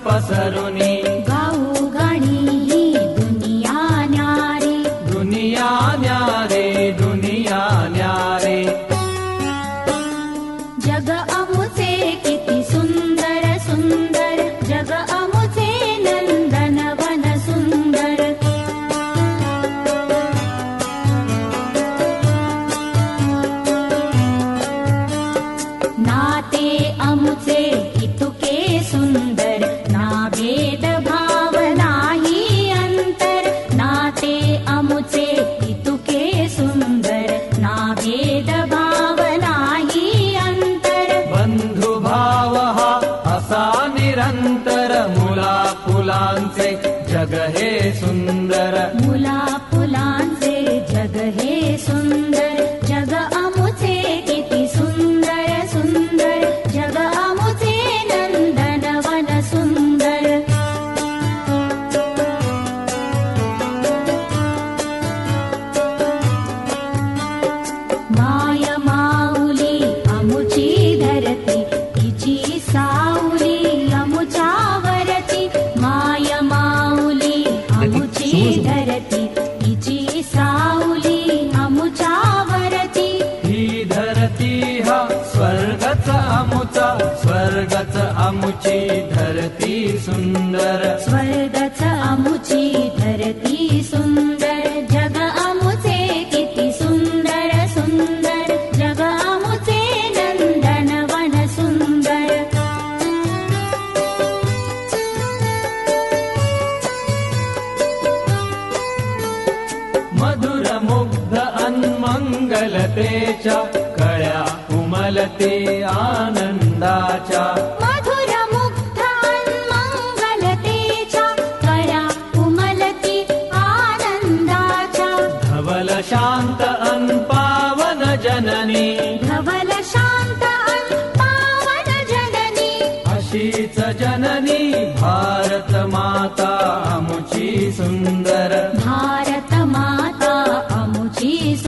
पसरुनी गाऊ गाणी ही दुनिया न्यारी दुनिया न्यारे दुनिया न्यारे जग अमुचे किती सुंदर सुंदर जग अमुचे नंदनवन सुंदर नाते अमुचे इतुके सुंदर ना भेद भाव नाही अंतर नाते अमुचे इतुके सुंदर ना भेद भाव नाही अंतर बंधु भाव हा असा निरंतर मुला फुलांचे जग हे सुंदर मुला फुलांचे जग हे सुंदर जग अमुचे किती सुंदर सुंदर जग अमुचे नंदनवन सुंदर माय माऊली अमुची धरती तिची सावली अमुच्यावरती माय माऊली अमुची धरती तिची सावली अमुच्यावरती ही धरती हा स्वर्गच अमुचा स्वर्गच अमुची धरती सुंदर स्वर्गच अमुची धरती सुंदर जग अमुचे किती सुंदर सुंदर जग अमुचे नंदनवन सुंदर मधुर मुग्ध अन्मंगलतेच्या कळ्या उमलते आनंदाच्या मधुर मुग्ध मंगलतेच्या कळ्या उमलती आनंदाच्या धवल शांत पावन जननी